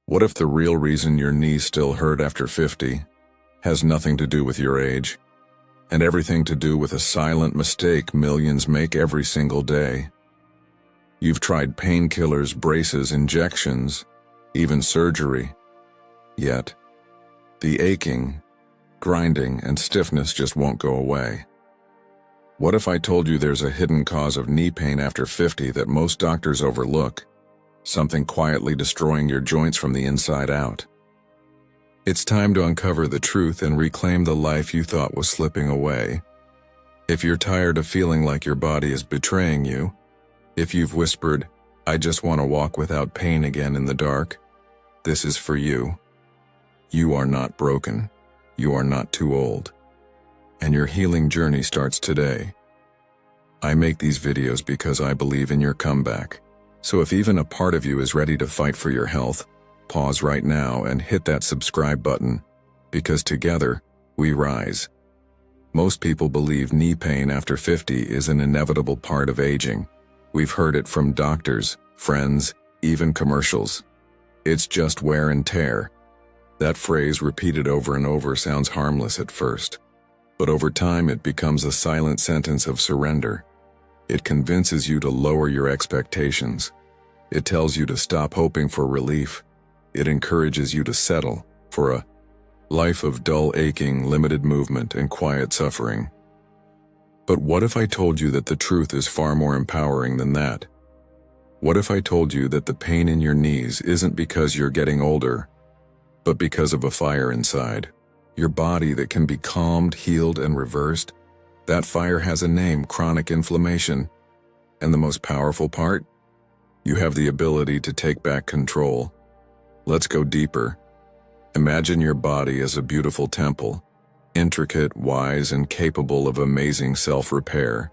What if the real reason your knees still hurt after 50 has nothing to do with your age, and everything to do with a silent mistake millions make every single day? You've tried painkillers, braces, injections, even surgery. Yet, the aching, grinding, and stiffness just won't go away. What if I told you there's a hidden cause of knee pain after 50 that most doctors overlook? Something quietly destroying your joints from the inside out. It's time to uncover the truth and reclaim the life you thought was slipping away. If you're tired of feeling like your body is betraying you, if you've whispered, "I just want to walk without pain again in the dark," this is for you. You are not broken. You are not too old. And your healing journey starts today. I make these videos because I believe in your comeback. So if even a part of you is ready to fight for your health, pause right now and hit that subscribe button, because together, we rise. Most people believe knee pain after 50 is an inevitable part of aging. We've heard it from doctors, friends, even commercials. It's just wear and tear. That phrase repeated over and over sounds harmless at first, but over time it becomes a silent sentence of surrender. It convinces you to lower your expectations. It tells you to stop hoping for relief. It encourages you to settle for a life of dull aching, limited movement, and quiet suffering. But what if I told you that the truth is far more empowering than that? What if I told you that the pain in your knees isn't because you're getting older, but because of a fire inside? Your body that can be calmed, healed, and reversed? That fire has a name: chronic inflammation. And the most powerful part? You have the ability to take back control. Let's go deeper. Imagine your body as a beautiful temple, intricate, wise, and capable of amazing self-repair.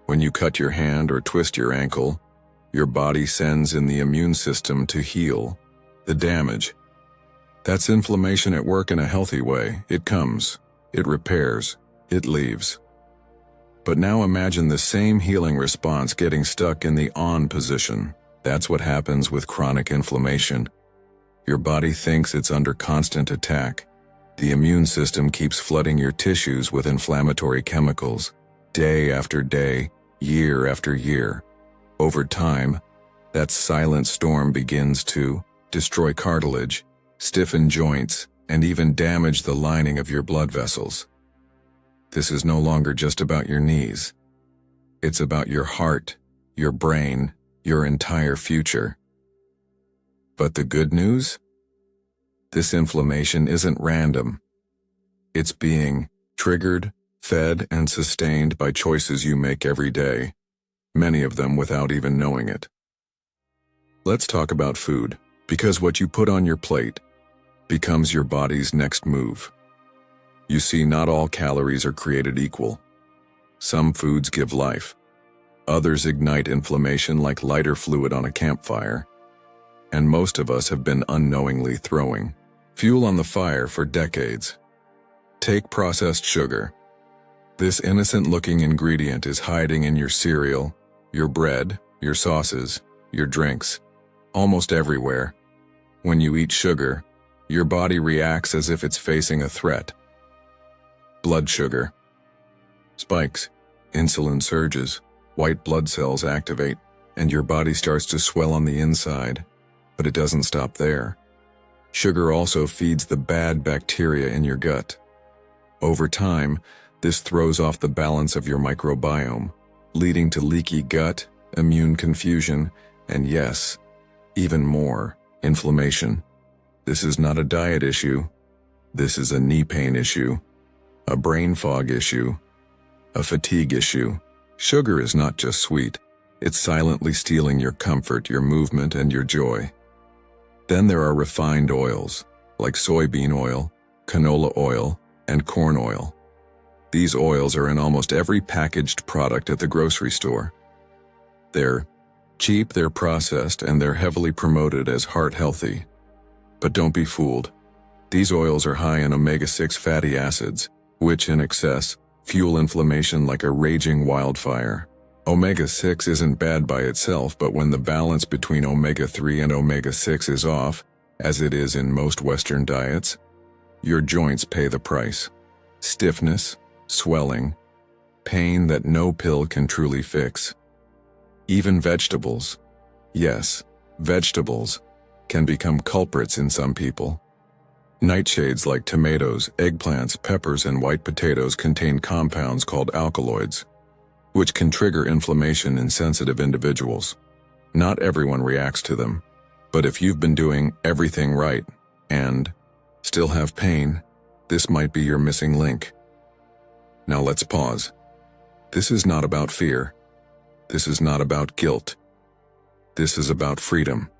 When you cut your hand or twist your ankle, your body sends in the immune system to heal the damage. That's inflammation at work in a healthy way. It comes, it repairs, it leaves. But now imagine the same healing response getting stuck in the on position. That's what happens with chronic inflammation. Your body thinks it's under constant attack. The immune system keeps flooding your tissues with inflammatory chemicals, day after day, year after year. Over time, that silent storm begins to destroy cartilage, stiffen joints, and even damage the lining of your blood vessels. This is no longer just about your knees. It's about your heart, your brain, your entire future. But the good news? This inflammation isn't random. It's being triggered, fed, and sustained by choices you make every day, many of them without even knowing it. Let's talk about food, because what you put on your plate becomes your body's next move. You see, not all calories are created equal. Some foods give life. Others ignite inflammation like lighter fluid on a campfire. And most of us have been unknowingly throwing fuel on the fire for decades. Take processed sugar. This innocent-looking ingredient is hiding in your cereal, your bread, your sauces, your drinks, almost everywhere. When you eat sugar, your body reacts as if it's facing a threat. Blood sugar spikes, insulin surges, white blood cells activate, and your body starts to swell on the inside. But it doesn't stop there. Sugar also feeds the bad bacteria in your gut. Over time, this throws off the balance of your microbiome, leading to leaky gut, immune confusion, and yes, even more, inflammation. This is not a diet issue. This is a knee pain issue, a brain fog issue, a fatigue issue. Sugar is not just sweet. It's silently stealing your comfort, your movement, and your joy. Then there are refined oils, like soybean oil, canola oil, and corn oil. These oils are in almost every packaged product at the grocery store. They're cheap, they're processed, and they're heavily promoted as heart-healthy. But don't be fooled. These oils are high in omega-6 fatty acids, which in excess fuel inflammation like a raging wildfire. Omega-6 isn't bad by itself, but when the balance between omega-3 and omega-6 is off, as it is in most Western diets, your joints pay the price. Stiffness, swelling, pain that no pill can truly fix. Even vegetables, yes, vegetables, can become culprits in some people. Nightshades like tomatoes, eggplants, peppers, and white potatoes contain compounds called alkaloids, which can trigger inflammation in sensitive individuals. Not everyone reacts to them, but if you've been doing everything right and still have pain, this might be your missing link. Now let's pause. This is not about fear. This is not about guilt. This is about freedom.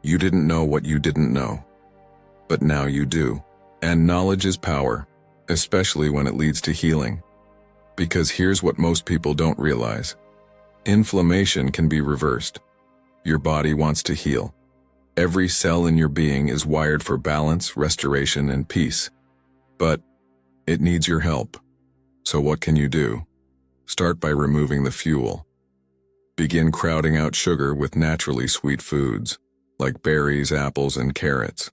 You didn't know what you didn't know, but now you do. And knowledge is power, especially when it leads to healing. Because here's what most people don't realize. Inflammation can be reversed. Your body wants to heal. Every cell in your being is wired for balance, restoration, and peace. But it needs your help. So what can you do? Start by removing the fuel. Begin crowding out sugar with naturally sweet foods, like berries, apples, and carrots.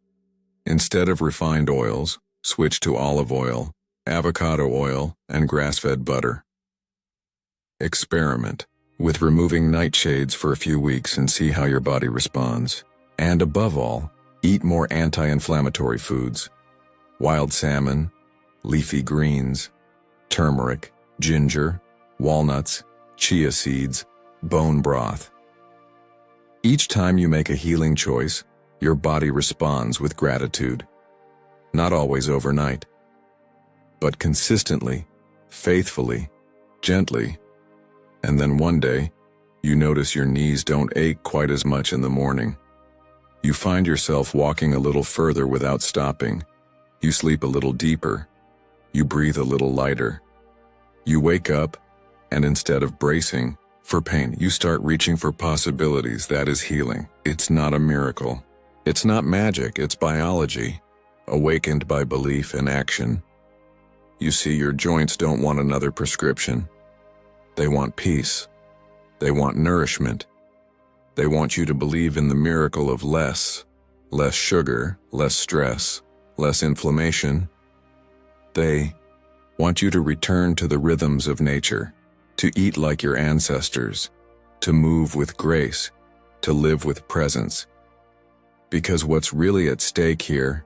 Instead of refined oils, switch to olive oil, avocado oil, and grass-fed butter. Experiment with removing nightshades for a few weeks and see how your body responds. And above all, eat more anti-inflammatory foods. Wild salmon, leafy greens, turmeric, ginger, walnuts, chia seeds, bone broth. Each time you make a healing choice, your body responds with gratitude. Not always overnight, but consistently, faithfully, gently. And then one day, you notice your knees don't ache quite as much in the morning. You find yourself walking a little further without stopping. You sleep a little deeper. You breathe a little lighter. You wake up, and instead of bracing for pain, you start reaching for possibilities. That is healing. It's not a miracle. It's not magic, it's biology, awakened by belief and action. You see, your joints don't want another prescription. They want peace. They want nourishment. They want you to believe in the miracle of less sugar, less stress, less inflammation. They want you to return to the rhythms of nature, to eat like your ancestors, to move with grace, to live with presence. Because what's really at stake here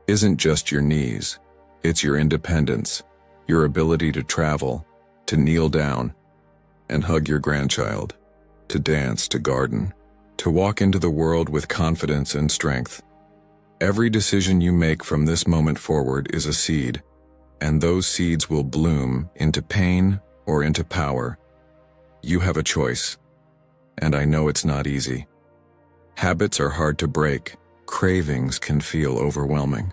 isn't just your knees, it's your independence, your ability to travel, to kneel down and hug your grandchild, to dance, to garden, to walk into the world with confidence and strength. Every decision you make from this moment forward is a seed, and those seeds will bloom into pain or into power. You have a choice, and I know it's not easy. Habits are hard to break. Cravings can feel overwhelming.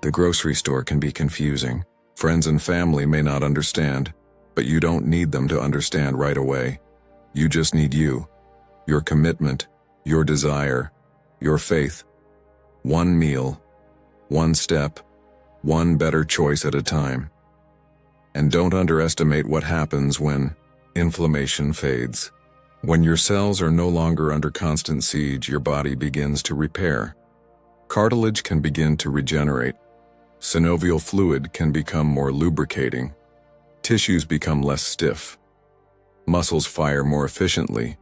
The grocery store can be confusing. Friends and family may not understand, but you don't need them to understand right away. You just need you, your commitment, your desire, your faith. One meal, one step, one better choice at a time. And don't underestimate what happens when inflammation fades. When your cells are no longer under constant siege, your body begins to repair. Cartilage can begin to regenerate. Synovial fluid can become more lubricating. Tissues become less stiff. Muscles fire more efficiently.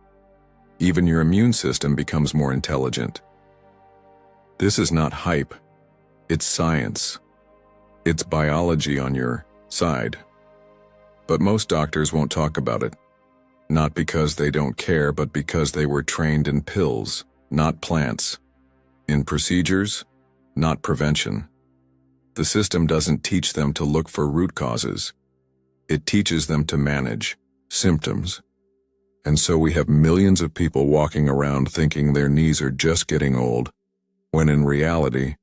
Even your immune system becomes more intelligent. This is not hype. It's science. It's biology on your side. But most doctors won't talk about it. Not because they don't care, but because they were trained in pills, not plants. In procedures, not prevention. The system doesn't teach them to look for root causes. It teaches them to manage symptoms. And so we have millions of people walking around thinking their knees are just getting old, when in reality,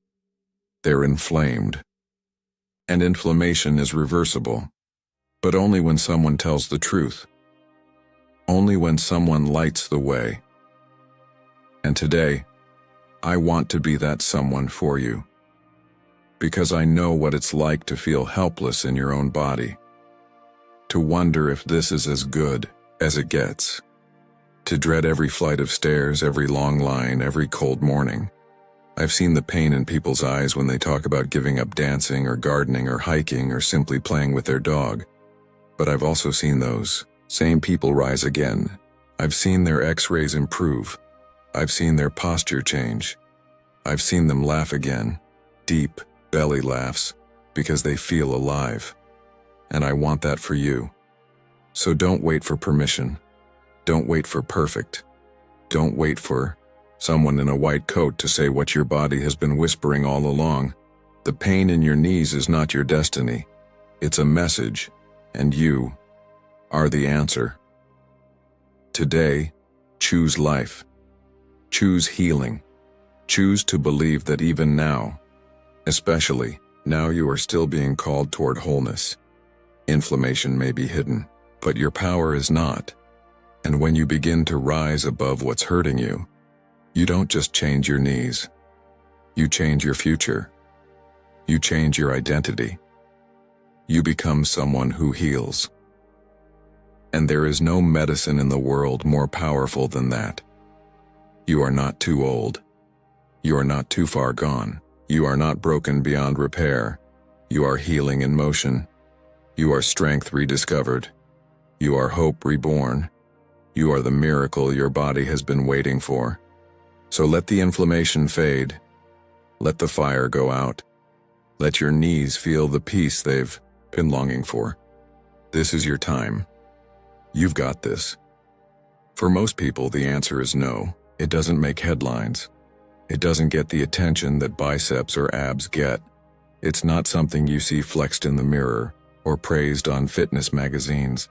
they're inflamed. And inflammation is reversible, but only when someone tells the truth. Only when someone lights the way. And today, I want to be that someone for you. Because I know what it's like to feel helpless in your own body. To wonder if this is as good as it gets. To dread every flight of stairs, every long line, every cold morning. I've seen the pain in people's eyes when they talk about giving up dancing or gardening or hiking or simply playing with their dog. But I've also seen those same people rise again. I've seen their X-rays improve. I've seen their posture change. I've seen them laugh again, deep belly laughs, because they feel alive. And I want that for you. So don't wait for permission. Don't wait for perfect. Don't wait for someone in a white coat to say what your body has been whispering all along. The pain in your knees is not your destiny. It's a message, and you are the answer. Today, choose life. Choose healing. Choose to believe that even now, especially now, you are still being called toward wholeness. Inflammation may be hidden, but your power is not. And when you begin to rise above what's hurting you, you don't just change your knees. You change your future. You change your identity. You become someone who heals. And there is no medicine in the world more powerful than that. You are not too old. You are not too far gone. You are not broken beyond repair. You are healing in motion. You are strength rediscovered. You are hope reborn. You are the miracle your body has been waiting for. So let the inflammation fade. Let the fire go out. Let your knees feel the peace they've been longing for. This is your time. You've got this. For most people, the answer is no. It doesn't make headlines. It doesn't get the attention that biceps or abs get. It's not something you see flexed in the mirror or praised on fitness magazines.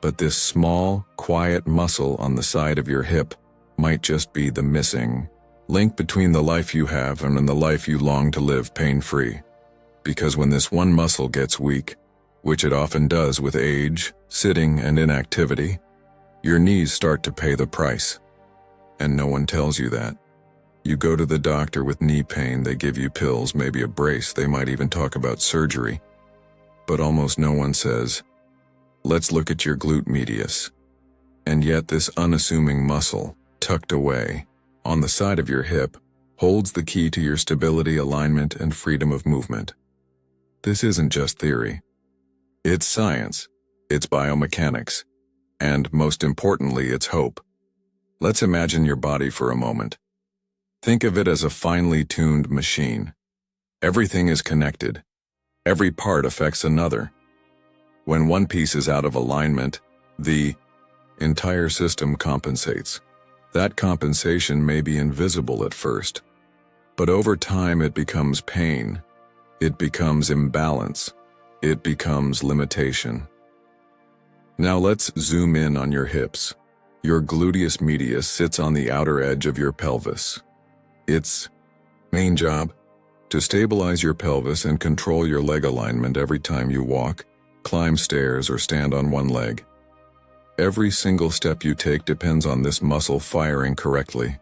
But this small, quiet muscle on the side of your hip might just be the missing link between the life you have and the life you long to live pain-free. Because when this one muscle gets weak, which it often does with age, sitting, and inactivity, your knees start to pay the price. And no one tells you that. You go to the doctor with knee pain, they give you pills, maybe a brace, they might even talk about surgery. But almost no one says, let's look at your glute medius. And yet this unassuming muscle, tucked away, on the side of your hip, holds the key to your stability, alignment, and freedom of movement. This isn't just theory. It's science, it's biomechanics, and most importantly, it's hope. Let's imagine your body for a moment. Think of it as a finely tuned machine. Everything is connected. Every part affects another. When one piece is out of alignment, the entire system compensates. That compensation may be invisible at first, but over time it becomes pain. It becomes imbalance. It becomes limitation. Now let's zoom in on your hips. Your gluteus medius sits on the outer edge of your pelvis. Its main job, to stabilize your pelvis and control your leg alignment every time you walk, climb stairs, or stand on one leg. Every single step you take depends on this muscle firing correctly.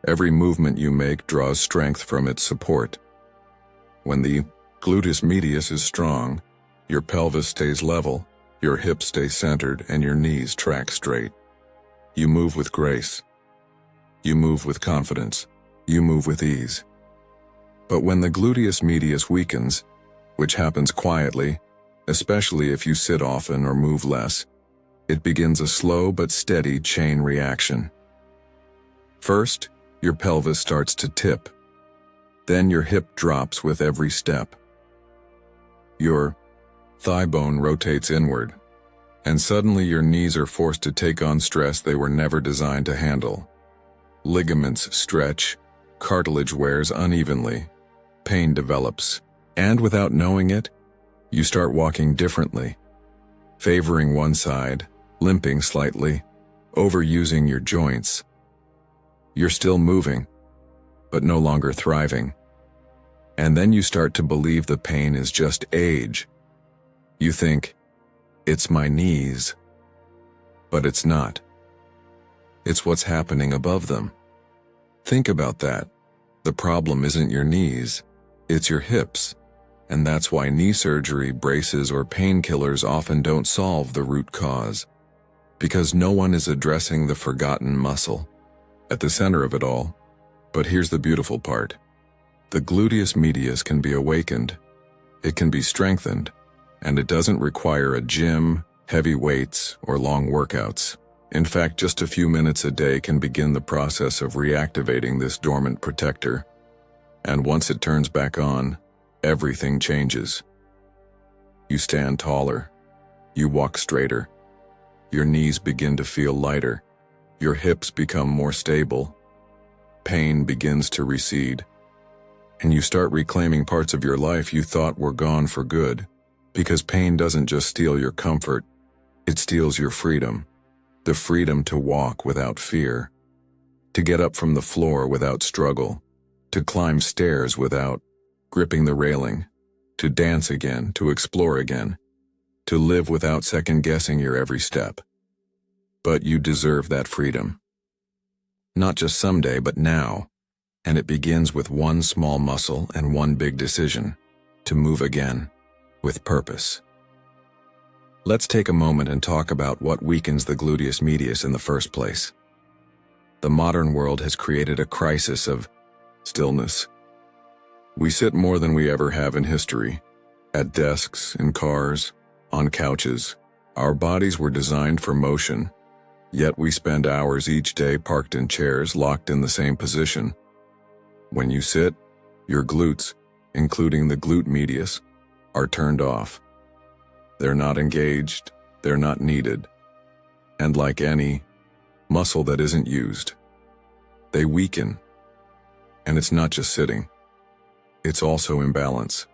Every movement you make draws strength from its support. When the gluteus medius is strong, your pelvis stays level, your hips stay centered, and your knees track straight. You move with grace. You move with confidence. You move with ease. But when the gluteus medius weakens, which happens quietly, especially if you sit often or move less, it begins a slow but steady chain reaction. First, your pelvis starts to tip. Then your hip drops with every step. Your thigh bone rotates inward, and suddenly your knees are forced to take on stress they were never designed to handle. Ligaments stretch, cartilage wears unevenly, pain develops, and without knowing it, you start walking differently, favoring one side, limping slightly, overusing your joints. You're still moving, but no longer thriving. And then you start to believe the pain is just age. You think, it's my knees. But it's not. It's what's happening above them. Think about that. The problem isn't your knees, it's your hips. And that's why knee surgery, braces, or painkillers often don't solve the root cause. Because no one is addressing the forgotten muscle at the center of it all. But here's the beautiful part. The gluteus medius can be awakened, it can be strengthened, and it doesn't require a gym, heavy weights, or long workouts. In fact, just a few minutes a day can begin the process of reactivating this dormant protector. And once it turns back on, everything changes. You stand taller. You walk straighter. Your knees begin to feel lighter. Your hips become more stable. Pain begins to recede. And you start reclaiming parts of your life you thought were gone for good. Because pain doesn't just steal your comfort, it steals your freedom. The freedom to walk without fear. To get up from the floor without struggle. To climb stairs without gripping the railing. To dance again, to explore again. To live without second-guessing your every step. But you deserve that freedom. Not just someday, but now. And it begins with one small muscle and one big decision. To move again. With purpose. Let's take a moment and talk about what weakens the gluteus medius in the first place. The modern world has created a crisis of stillness. We sit more than we ever have in history. At desks, in cars, on couches. Our bodies were designed for motion. Yet we spend hours each day parked in chairs, locked in the same position. When you sit, your glutes, including the glute medius, are turned off. They're not engaged, they're not needed. And like any muscle that isn't used, they weaken. And it's not just sitting, it's also imbalance.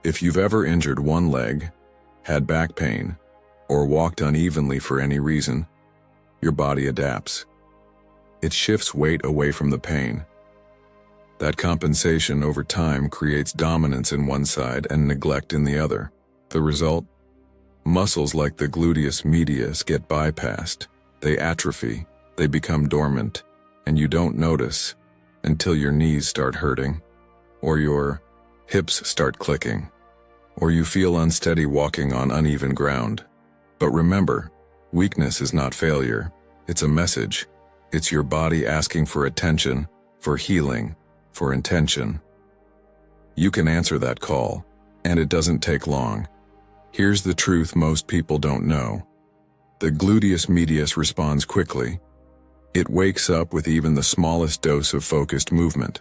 If you've ever injured one leg, had back pain, or walked unevenly for any reason, your body adapts. It shifts weight away from the pain. That compensation over time creates dominance in one side and neglect in the other. The result? Muscles like the gluteus medius get bypassed. They atrophy, they become dormant, and you don't notice until your knees start hurting, or your hips start clicking, or you feel unsteady walking on uneven ground. But remember, weakness is not failure. It's a message. It's your body asking for attention, for healing, for intention. You can answer that call, and it doesn't take long. Here's the truth most people don't know. The gluteus medius responds quickly. It wakes up with even the smallest dose of focused movement.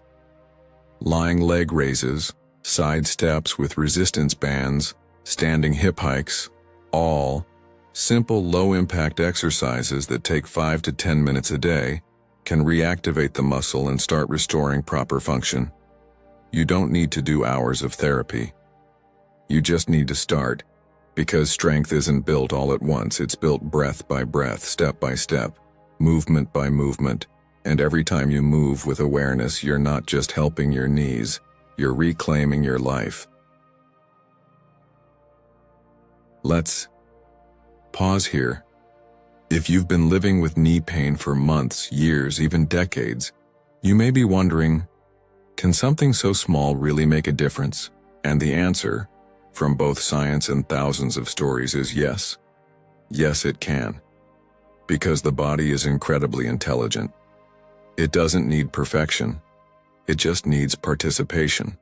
Lying leg raises, side steps with resistance bands, standing hip hikes, all simple low-impact exercises that take 5 to 10 minutes a day can reactivate the muscle and start restoring proper function. You don't need to do hours of therapy. You just need to start, because strength isn't built all at once. It's built breath by breath, step by step, movement by movement, and every time you move with awareness, you're not just helping your knees, you're reclaiming your life. Let's pause here. If you've been living with knee pain for months, years, even decades, you may be wondering, can something so small really make a difference? And the answer, from both science and thousands of stories, is yes. Yes, it can. Because the body is incredibly intelligent. It doesn't need perfection. It just needs participation.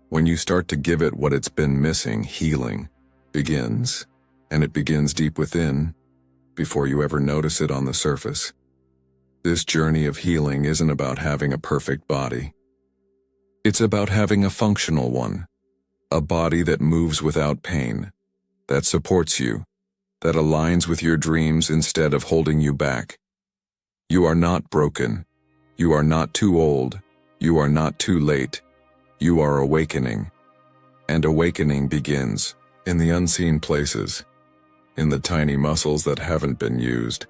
When you start to give it what it's been missing, healing begins, and it begins deep within, before you ever notice it on the surface. This journey of healing isn't about having a perfect body. It's about having a functional one. A body that moves without pain, that supports you, that aligns with your dreams instead of holding you back. You are not broken. You are not too old. You are not too late. You are awakening. And awakening begins in the unseen places, in the tiny muscles that haven't been used,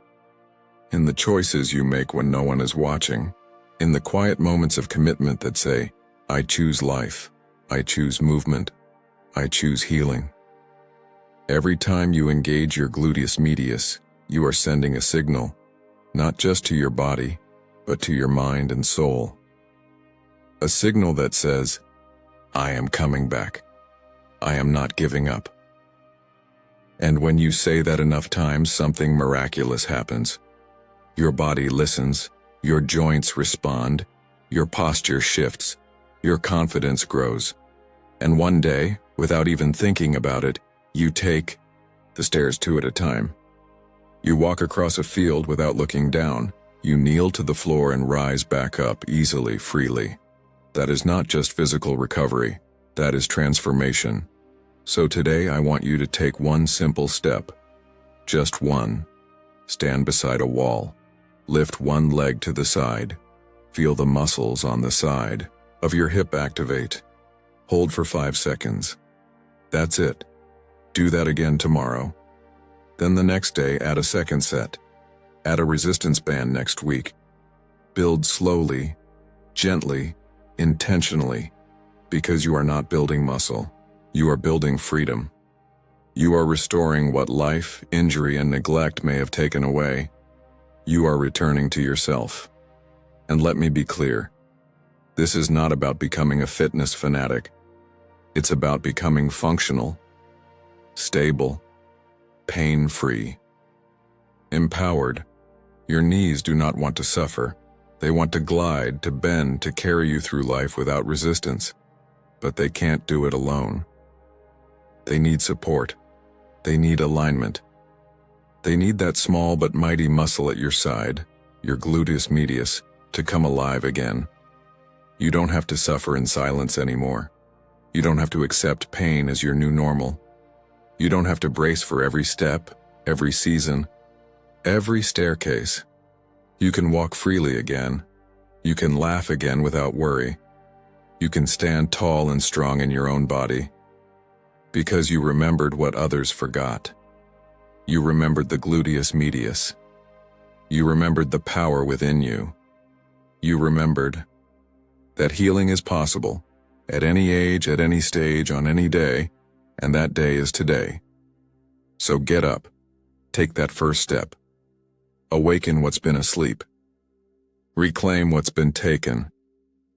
in the choices you make when no one is watching, in the quiet moments of commitment that say, I choose life, I choose movement, I choose healing. Every time you engage your gluteus medius, you are sending a signal, not just to your body, but to your mind and soul. A signal that says, I am coming back. I am not giving up. And when you say that enough times, something miraculous happens. Your body listens, your joints respond, your posture shifts, Your confidence grows. And one day, without even thinking about it, you take the stairs two at a time. You walk across a field without looking down. You kneel to the floor and rise back up easily, freely. That is not just physical recovery. That is transformation. So today I want you to take one simple step. Just one. Stand beside a wall. Lift one leg to the side. Feel the muscles on the side of your hip activate. Hold for 5 seconds. That's it. Do that again tomorrow. Then the next day, add a second set. Add a resistance band next week. Build slowly, gently, intentionally, because you are not building muscle. You are building freedom. You are restoring what life, injury, and neglect may have taken away. You are returning to yourself. And let me be clear. This is not about becoming a fitness fanatic. It's about becoming functional, stable, pain-free, empowered. Your knees do not want to suffer. They want to glide, to bend, to carry you through life without resistance. But they can't do it alone. They need support. They need alignment. They need that small but mighty muscle at your side, your gluteus medius, to come alive again. You don't have to suffer in silence anymore. You don't have to accept pain as your new normal. You don't have to brace for every step, every season, every staircase. You can walk freely again. You can laugh again without worry. You can stand tall and strong in your own body. Because you remembered what others forgot. You remembered the gluteus medius. You remembered the power within you. You remembered that healing is possible at any age, at any stage, on any day, and that day is today. So get up, take that first step. Awaken what's been asleep. Reclaim what's been taken.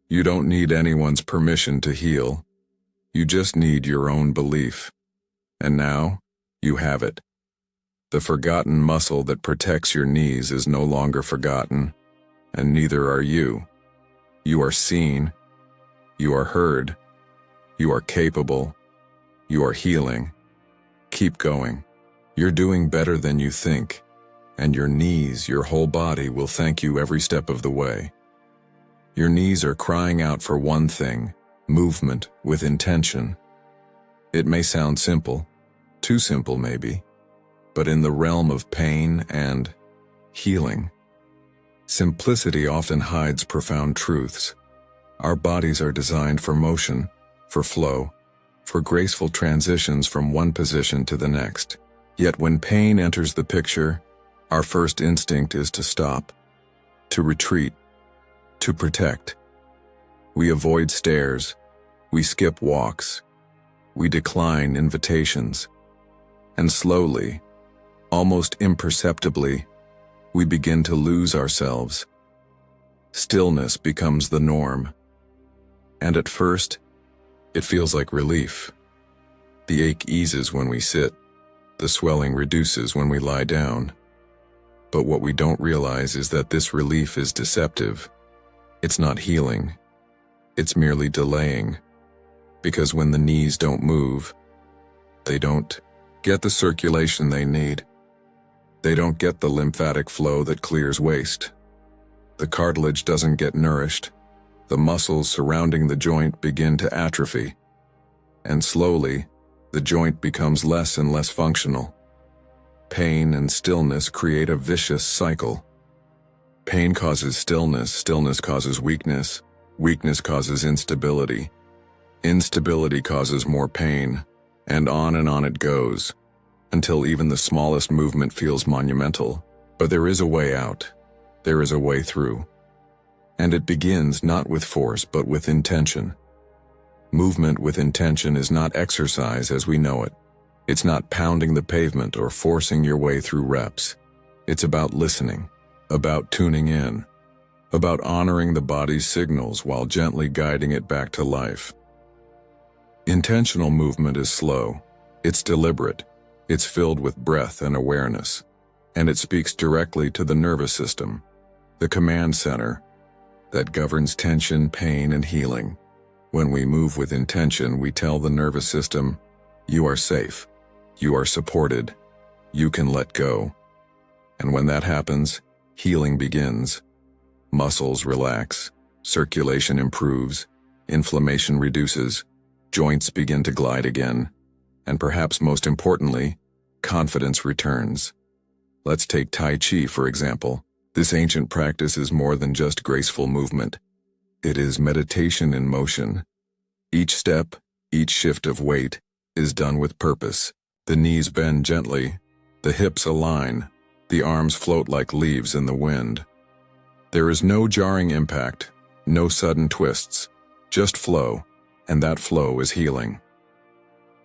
You don't need anyone's permission to heal. You just need your own belief. And now, you have it. The forgotten muscle that protects your knees is no longer forgotten, and neither are you. You are seen. You are heard. You are capable. You are healing. Keep going. You're doing better than you think, and your knees, your whole body will thank you every step of the way. Your knees are crying out for one thing, movement with intention. It may sound simple, too simple maybe, but in the realm of pain and healing, simplicity often hides profound truths. Our bodies are designed for motion, for flow, for graceful transitions from one position to the next. Yet when pain enters the picture, our first instinct is to stop, to retreat, to protect. We avoid stairs, we skip walks, we decline invitations, and slowly, almost imperceptibly, we begin to lose ourselves. Stillness becomes the norm. And at first, it feels like relief. The ache eases when we sit. The swelling reduces when we lie down. But what we don't realize is that this relief is deceptive. It's not healing. It's merely delaying. Because when the knees don't move, they don't get the circulation they need. They don't get the lymphatic flow that clears waste. The cartilage doesn't get nourished. The muscles surrounding the joint begin to atrophy. And slowly, the joint becomes less and less functional. Pain and stillness create a vicious cycle. Pain causes stillness, stillness causes weakness, weakness causes instability, instability causes more pain, and on it goes, until even the smallest movement feels monumental. But there is a way out. There is a way through. And it begins not with force but with intention. Movement with intention is not exercise as we know it. It's not pounding the pavement or forcing your way through reps. It's about listening, about tuning in, about honoring the body's signals while gently guiding it back to life. Intentional movement is slow. It's deliberate. It's filled with breath and awareness. And it speaks directly to the nervous system, the command center, that governs tension, pain, and healing. When we move with intention, we tell the nervous system, you are safe, you are supported, you can let go. And when that happens, healing begins. Muscles relax, circulation improves, inflammation reduces, joints begin to glide again, and perhaps most importantly, confidence returns. Let's take Tai Chi, for example. This ancient practice is more than just graceful movement. It is meditation in motion. Each step, each shift of weight, is done with purpose. The knees bend gently, the hips align, the arms float like leaves in the wind. There is no jarring impact, no sudden twists, just flow, and that flow is healing.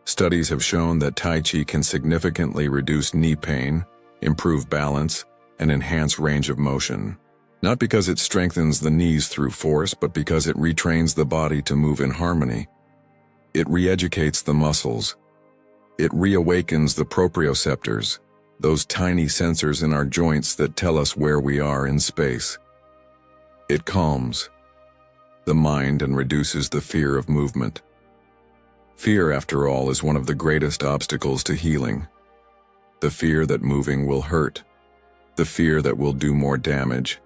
Studies have shown that Tai Chi can significantly reduce knee pain, improve balance, and enhance range of motion. Not because it strengthens the knees through force, but because it retrains the body to move in harmony. It re-educates the muscles. It reawakens the proprioceptors, those tiny sensors in our joints that tell us where we are in space. It calms the mind and reduces the fear of movement. Fear, after all, is one of the greatest obstacles to healing. The fear that moving will hurt. The fear that we'll do more damage.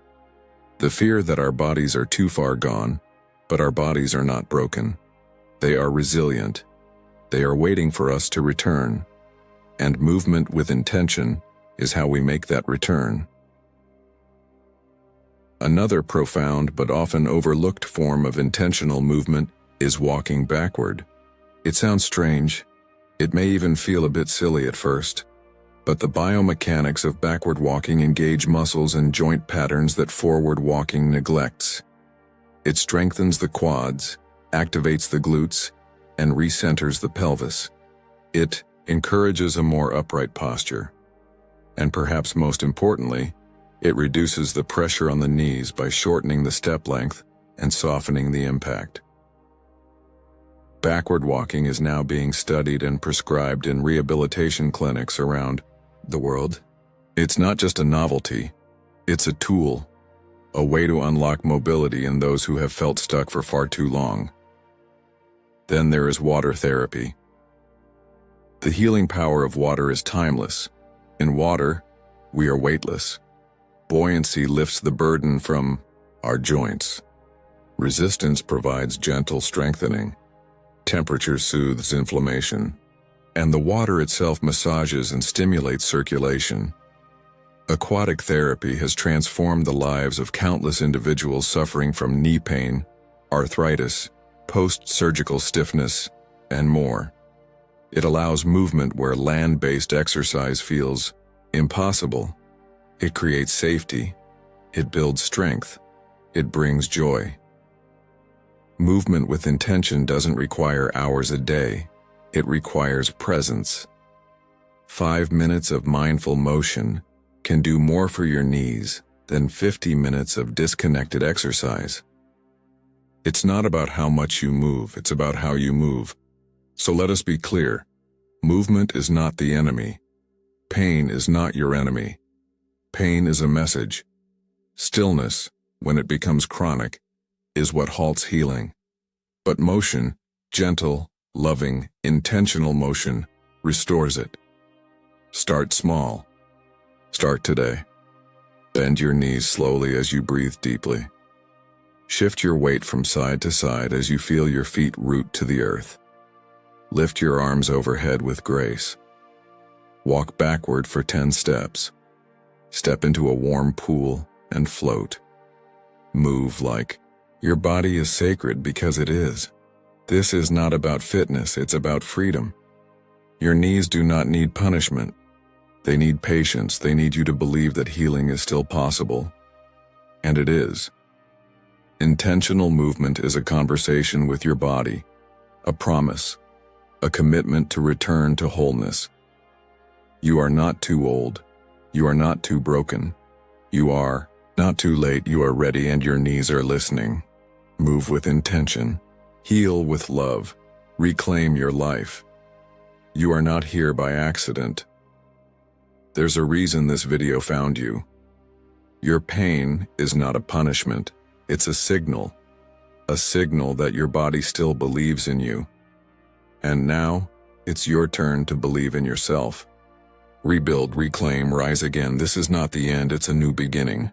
The fear that our bodies are too far gone, but our bodies are not broken. They are resilient. They are waiting for us to return. And movement with intention is how we make that return. Another profound but often overlooked form of intentional movement is walking backward. It sounds strange. It may even feel a bit silly at first. But the biomechanics of backward walking engage muscles and joint patterns that forward walking neglects. It strengthens the quads, activates the glutes, and recenters the pelvis. It encourages a more upright posture. And perhaps most importantly, it reduces the pressure on the knees by shortening the step length and softening the impact. Backward walking is now being studied and prescribed in rehabilitation clinics around the world. It's not just a novelty, it's a tool, a way to unlock mobility in those who have felt stuck for far too long. Then there is water therapy. The healing power of water is timeless. In water, we are weightless. Buoyancy lifts the burden from our joints. Resistance provides gentle strengthening. Temperature soothes inflammation. And the water itself massages and stimulates circulation. Aquatic therapy has transformed the lives of countless individuals suffering from knee pain, arthritis, post-surgical stiffness, and more. It allows movement where land-based exercise feels impossible. It creates safety. It builds strength. It brings joy. Movement with intention doesn't require hours a day. It requires presence. 5 minutes of mindful motion can do more for your knees than 50 minutes of disconnected exercise. It's not about how much you move, it's about how you move. So let us be clear. Movement is not the enemy. Pain is not your enemy. Pain is a message. Stillness, when it becomes chronic, is what halts healing. But motion, gentle, loving, intentional motion, restores it. Start small. Start today. Bend your knees slowly as you breathe deeply. Shift your weight from side to side as you feel your feet root to the earth. Lift your arms overhead with grace. Walk backward for 10 steps. Step into a warm pool and float. Move like your body is sacred because it is. This is not about fitness, it's about freedom. Your knees do not need punishment. They need patience. They need you to believe that healing is still possible. And it is. Intentional movement is a conversation with your body, a promise, a commitment to return to wholeness. You are not too old. You are not too broken. You are not too late. You are ready and your knees are listening. Move with intention. Heal with love. Reclaim your life. You are not here by accident. There's a reason this video found you. Your pain is not a punishment. It's a signal. a signal that your body still believes in you. And now, it's your turn to believe in yourself. Rebuild, reclaim, rise again. This is not the end, it's a new beginning.